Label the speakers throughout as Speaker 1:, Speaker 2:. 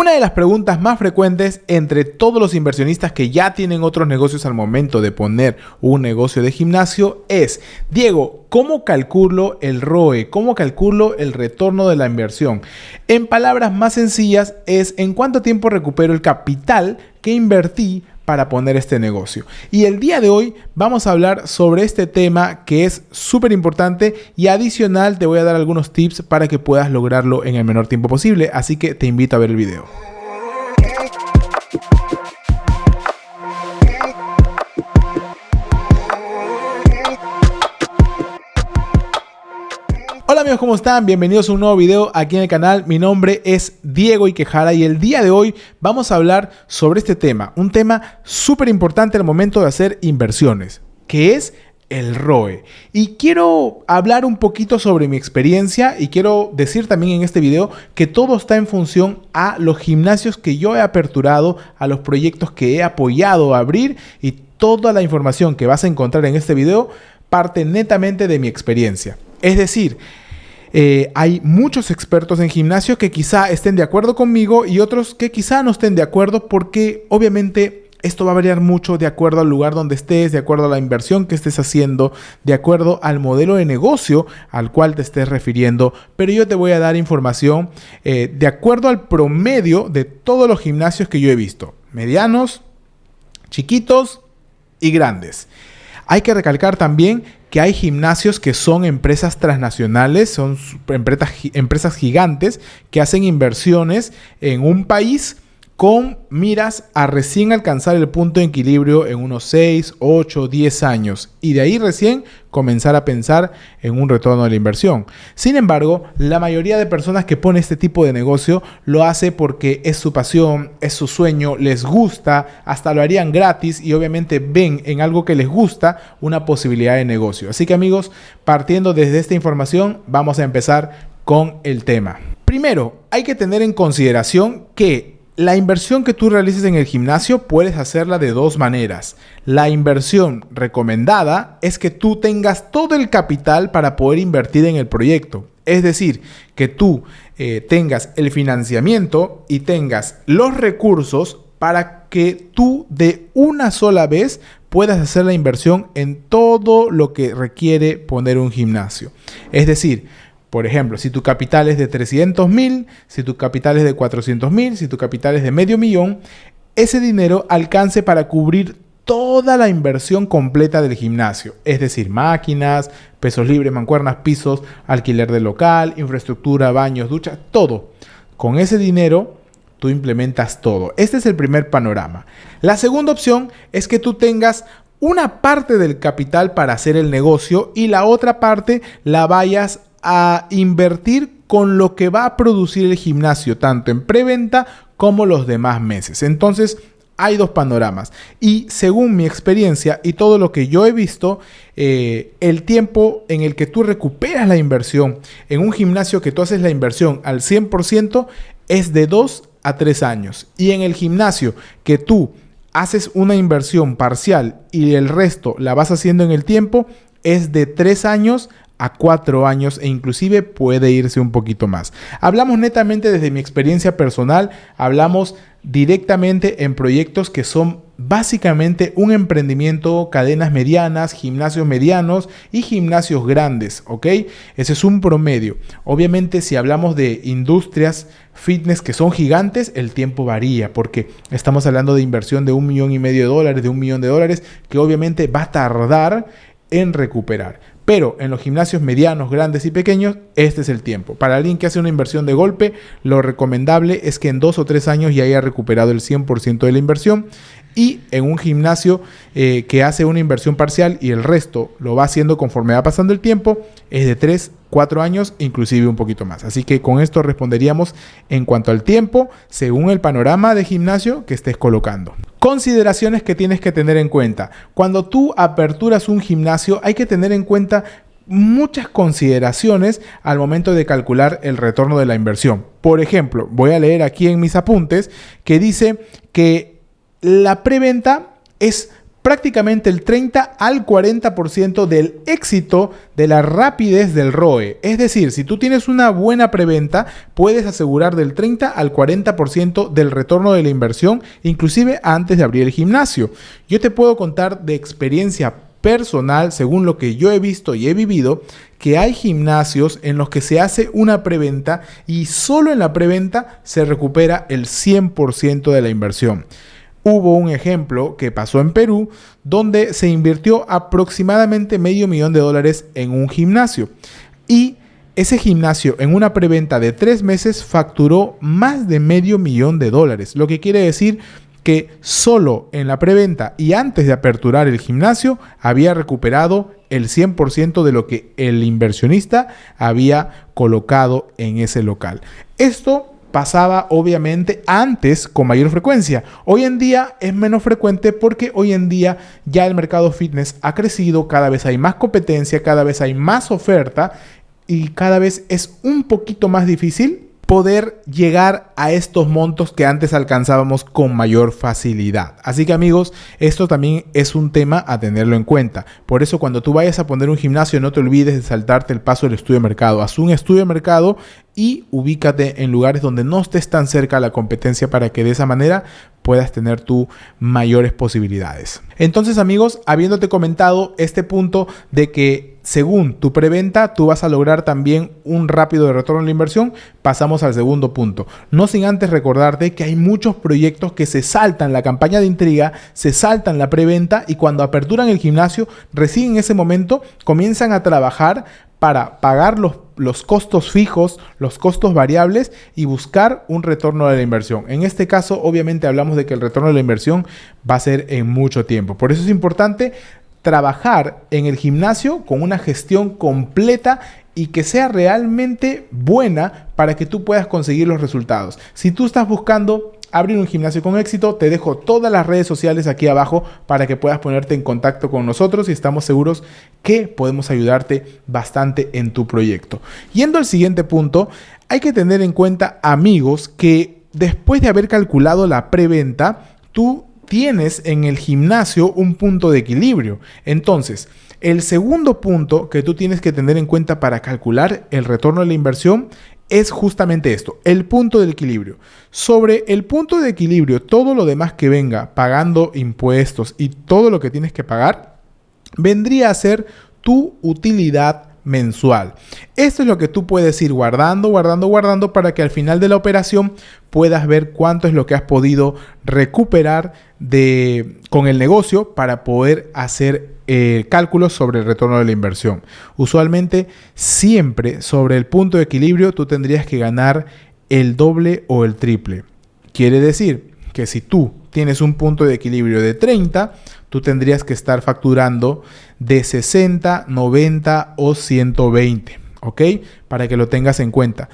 Speaker 1: Una de las preguntas más frecuentes entre todos los inversionistas que ya tienen otros negocios al momento de poner un negocio de gimnasio es: Diego, ¿cómo calculo el ROE? ¿Cómo calculo el retorno de la inversión? En palabras más sencillas es: ¿en cuánto tiempo recupero el capital que invertí para poner este negocio? Y el día de hoy vamos a hablar sobre este tema que es súper importante, y adicional te voy a dar algunos tips para que puedas lograrlo en el menor tiempo posible, así que te invito a ver el video. Hola amigos, ¿cómo están? Bienvenidos a un nuevo video aquí en el canal. Mi nombre es Diego Iquejara y el día de hoy vamos a hablar sobre este tema, un tema súper importante al momento de hacer inversiones, que es el ROE. Y quiero hablar un poquito sobre mi experiencia y quiero decir también en este video que todo está en función a los gimnasios que yo he aperturado, a los proyectos que he apoyado a abrir, y toda la información que vas a encontrar en este video parte netamente de mi experiencia. Es decir, hay muchos expertos en gimnasio que quizá estén de acuerdo conmigo y otros que quizá no estén de acuerdo, porque obviamente esto va a variar mucho de acuerdo al lugar donde estés, de acuerdo a la inversión que estés haciendo, de acuerdo al modelo de negocio al cual te estés refiriendo. Pero yo te voy a dar información de acuerdo al promedio de todos los gimnasios que yo he visto: medianos, chiquitos y grandes. Hay que recalcar también que hay gimnasios que son empresas transnacionales, son empresas gigantes que hacen inversiones en un país con miras a recién alcanzar el punto de equilibrio en unos 6, 8, 10 años, y de ahí recién comenzar a pensar en un retorno de la inversión. Sin embargo, la mayoría de personas que pone este tipo de negocio lo hace porque es su pasión, es su sueño, les gusta, hasta lo harían gratis, y obviamente ven en algo que les gusta una posibilidad de negocio. Así que amigos, partiendo desde esta información, vamos a empezar con el tema. Primero, hay que tener en consideración que la inversión que tú realices en el gimnasio puedes hacerla de dos maneras. La inversión recomendada es que tú tengas todo el capital para poder invertir en el proyecto. Es decir, que tú tengas el financiamiento y tengas los recursos para que tú de una sola vez puedas hacer la inversión en todo lo que requiere poner un gimnasio. Es decir, por ejemplo, si tu capital es de 300,000, si tu capital es de 400,000, si tu capital es de $500,000, ese dinero alcance para cubrir toda la inversión completa del gimnasio. Es decir, máquinas, pesos libres, mancuernas, pisos, alquiler del local, infraestructura, baños, duchas, todo. Con ese dinero tú implementas todo. Este es el primer panorama. La segunda opción es que tú tengas una parte del capital para hacer el negocio y la otra parte la vayas a invertir con lo que va a producir el gimnasio, tanto en preventa como los demás meses. Entonces, hay dos panoramas, y según mi experiencia y todo lo que yo he visto, el tiempo en el que tú recuperas la inversión en un gimnasio que tú haces la inversión al 100% es de 2 a 3 años. Y en el gimnasio que tú haces una inversión parcial y el resto la vas haciendo en el tiempo, es de 3 años a 4 años, e inclusive puede irse un poquito más. Hablamos netamente desde mi experiencia personal, hablamos directamente en proyectos que son básicamente un emprendimiento, cadenas medianas, gimnasios medianos y gimnasios grandes, ¿ok? Ese es un promedio. Obviamente, si hablamos de industrias fitness que son gigantes, el tiempo varía, porque estamos hablando de inversión de $1,5 millones, de $1 millón, que obviamente va a tardar en recuperar. Pero en los gimnasios medianos, grandes y pequeños, este es el tiempo. Para alguien que hace una inversión de golpe, lo recomendable es que en 2 o 3 años ya haya recuperado el 100% de la inversión. Y en un gimnasio que hace una inversión parcial y el resto lo va haciendo conforme va pasando el tiempo, es de 3, 4 años, inclusive un poquito más. Así que con esto responderíamos en cuanto al tiempo, según el panorama de gimnasio que estés colocando. Consideraciones que tienes que tener en cuenta. Cuando tú aperturas un gimnasio, hay que tener en cuenta muchas consideraciones al momento de calcular el retorno de la inversión. Por ejemplo, voy a leer aquí en mis apuntes que dice que la preventa es prácticamente el 30 al 40% del éxito de la rapidez del ROE. Es decir, si tú tienes una buena preventa, puedes asegurar del 30 al 40% del retorno de la inversión, inclusive antes de abrir el gimnasio. Yo te puedo contar de experiencia personal, según lo que yo he visto y he vivido, que hay gimnasios en los que se hace una preventa y solo en la preventa se recupera el 100% de la inversión. Hubo un ejemplo que pasó en Perú donde se invirtió aproximadamente $500,000 en un gimnasio y ese gimnasio en una preventa de 3 meses facturó más de $500,000, lo que quiere decir que solo en la preventa y antes de aperturar el gimnasio había recuperado el 100% de lo que el inversionista había colocado en ese local. Esto pasaba obviamente antes con mayor frecuencia. Hoy en día es menos frecuente porque hoy en día ya el mercado fitness ha crecido, cada vez hay más competencia, cada vez hay más oferta y cada vez es un poquito más difícil poder llegar a estos montos que antes alcanzábamos con mayor facilidad. Así que amigos, esto también es un tema a tenerlo en cuenta. Por eso cuando tú vayas a poner un gimnasio, no te olvides de saltarte el paso del estudio de mercado. Haz un estudio de mercado y ubícate en lugares donde no estés tan cerca a la competencia para que de esa manera puedas tener tú mayores posibilidades. Entonces amigos, habiéndote comentado este punto de que según tu preventa tú vas a lograr también un rápido retorno a la inversión, pasamos al segundo punto. No sin antes recordarte que hay muchos proyectos que se saltan la campaña de intriga, se saltan la preventa y cuando aperturan el gimnasio, recién en ese momento comienzan a trabajar para pagar los costos fijos, los costos variables y buscar un retorno de la inversión. En este caso, obviamente hablamos de que el retorno de la inversión va a ser en mucho tiempo. Por eso es importante trabajar en el gimnasio con una gestión completa y que sea realmente buena para que tú puedas conseguir los resultados. Si tú estás buscando abrir un gimnasio con éxito, te dejo todas las redes sociales aquí abajo para que puedas ponerte en contacto con nosotros y estamos seguros que podemos ayudarte bastante en tu proyecto. Yendo al siguiente punto, hay que tener en cuenta, amigos, que después de haber calculado la preventa, tú tienes en el gimnasio un punto de equilibrio. Entonces, el segundo punto que tú tienes que tener en cuenta para calcular el retorno de la inversión es justamente esto, el punto de equilibrio. Sobre el punto de equilibrio, todo lo demás que venga pagando impuestos y todo lo que tienes que pagar, vendría a ser tu utilidad mensual. Esto es lo que tú puedes ir guardando para que al final de la operación puedas ver cuánto es lo que has podido recuperar con el negocio para poder hacer cálculos sobre el retorno de la inversión. Usualmente, siempre sobre el punto de equilibrio, tú tendrías que ganar el doble o el triple. Quiere decir que si tú tienes un punto de equilibrio de 30, tú tendrías que estar facturando de 60, 90 o 120, ¿ok? Para que lo tengas en cuenta.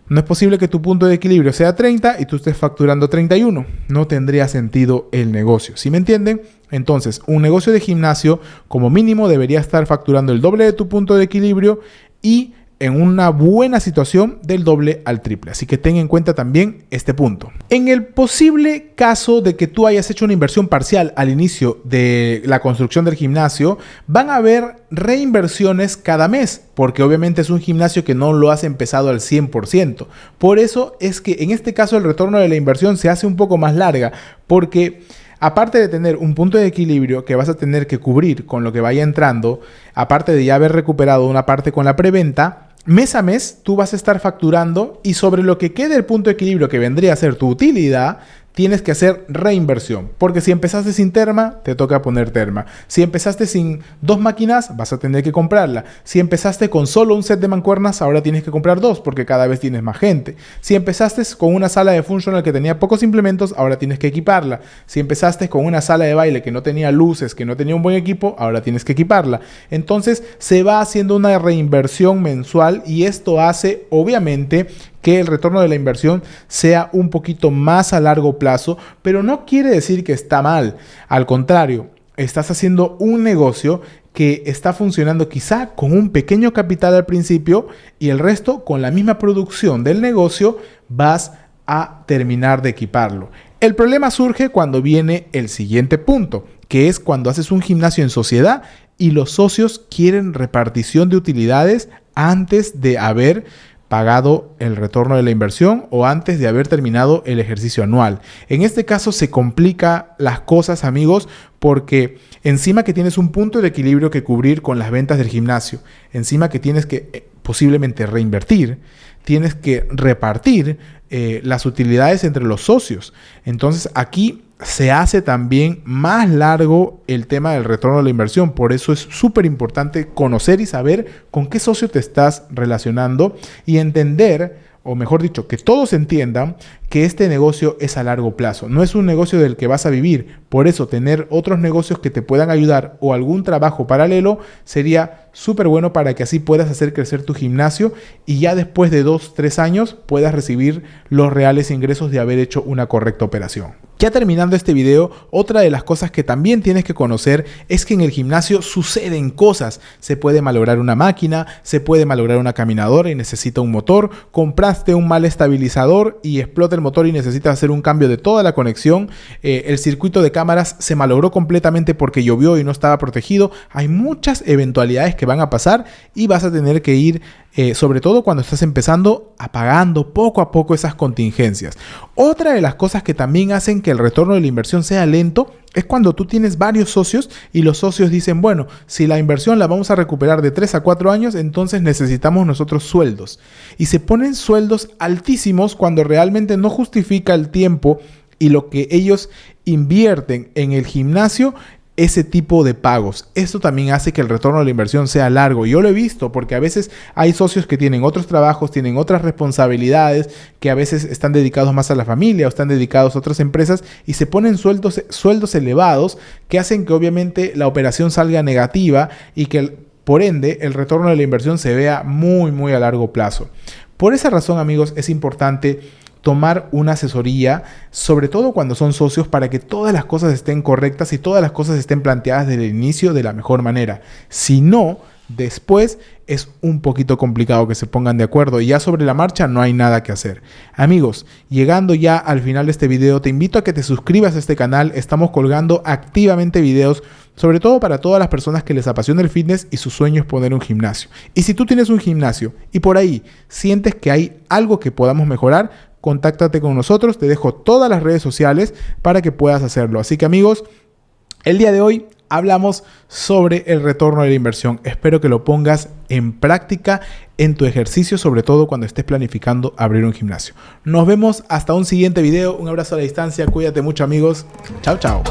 Speaker 1: No es posible que tu punto de equilibrio sea 30 y tú estés facturando 31. No tendría sentido el negocio. ¿Sí me entienden? Entonces, un negocio de gimnasio como mínimo debería estar facturando el doble de tu punto de equilibrio y en una buena situación del doble al triple. Así que ten en cuenta también este punto. En el posible caso de que tú hayas hecho una inversión parcial al inicio de la construcción del gimnasio, van a haber reinversiones cada mes, porque obviamente es un gimnasio que no lo has empezado al 100%. Por eso es que en este caso el retorno de la inversión se hace un poco más larga, porque aparte de tener un punto de equilibrio que vas a tener que cubrir con lo que vaya entrando, aparte de ya haber recuperado una parte con la preventa, mes a mes tú vas a estar facturando y sobre lo que quede el punto de equilibrio que vendría a ser tu utilidad, tienes que hacer reinversión. Porque si empezaste sin terma, te toca poner terma. Si empezaste sin 2 máquinas, vas a tener que comprarla. Si empezaste con solo un set de mancuernas, ahora tienes que comprar 2 porque cada vez tienes más gente. Si empezaste con una sala de funcional que tenía pocos implementos, ahora tienes que equiparla. Si empezaste con una sala de baile que no tenía luces, que no tenía un buen equipo, ahora tienes que equiparla. Entonces se va haciendo una reinversión mensual y esto hace, obviamente, que el retorno de la inversión sea un poquito más a largo plazo, pero no quiere decir que está mal. Al contrario, estás haciendo un negocio que está funcionando quizá con un pequeño capital al principio y el resto con la misma producción del negocio vas a terminar de equiparlo. El problema surge cuando viene el siguiente punto, que es cuando haces un gimnasio en sociedad y los socios quieren repartición de utilidades antes de haber pagado el retorno de la inversión o antes de haber terminado el ejercicio anual. En este caso se complica las cosas, amigos, porque encima que tienes un punto de equilibrio que cubrir con las ventas del gimnasio, encima que tienes que posiblemente reinvertir, tienes que repartir las utilidades entre los socios. Entonces aquí se hace también más largo el tema del retorno de la inversión. Por eso es súper importante conocer y saber con qué socio te estás relacionando y entender, o mejor dicho, que todos entiendan que este negocio es a largo plazo. No es un negocio del que vas a vivir. Por eso tener otros negocios que te puedan ayudar o algún trabajo paralelo sería súper bueno para que así puedas hacer crecer tu gimnasio y ya después de 2-3 años puedas recibir los reales ingresos de haber hecho una correcta operación. Ya terminando este video, otra de las cosas que también tienes que conocer es que en el gimnasio suceden cosas. Se puede malograr una máquina, se puede malograr una caminadora y necesita un motor, compraste un mal estabilizador y explota el motor y necesitas hacer un cambio de toda la conexión, el circuito de cámaras se malogró completamente porque llovió y no estaba protegido. Hay muchas eventualidades que van a pasar y vas a tener que ir, sobre todo cuando estás empezando, apagando poco a poco esas contingencias. Otra de las cosas que también hacen que el retorno de la inversión sea lento es cuando tú tienes varios socios y los socios dicen, bueno, si la inversión la vamos a recuperar de 3 a 4 años, entonces necesitamos nosotros sueldos. Y se ponen sueldos altísimos cuando realmente no justifica el tiempo y lo que ellos invierten en el gimnasio, ese tipo de pagos. Esto también hace que el retorno de la inversión sea largo. Yo lo he visto porque a veces hay socios que tienen otros trabajos, tienen otras responsabilidades, que a veces están dedicados más a la familia o están dedicados a otras empresas y se ponen sueldos elevados que hacen que obviamente la operación salga negativa y que por ende el retorno de la inversión se vea muy a largo plazo. Por esa razón, amigos, es importante tomar una asesoría, sobre todo cuando son socios, para que todas las cosas estén correctas y todas las cosas estén planteadas desde el inicio de la mejor manera. Si no, después es un poquito complicado que se pongan de acuerdo y ya sobre la marcha no hay nada que hacer. Amigos, llegando ya al final de este video, te invito a que te suscribas a este canal. Estamos colgando activamente videos, sobre todo para todas las personas que les apasiona el fitness y su sueño es poner un gimnasio. Y si tú tienes un gimnasio y por ahí sientes que hay algo que podamos mejorar, contáctate con nosotros, te dejo todas las redes sociales para que puedas hacerlo. Así que, amigos, el día de hoy hablamos sobre el retorno de la inversión. Espero que lo pongas en práctica en tu ejercicio, sobre todo cuando estés planificando abrir un gimnasio. Nos vemos hasta un siguiente video. Un abrazo a la distancia. Cuídate mucho, amigos. Chao, chao.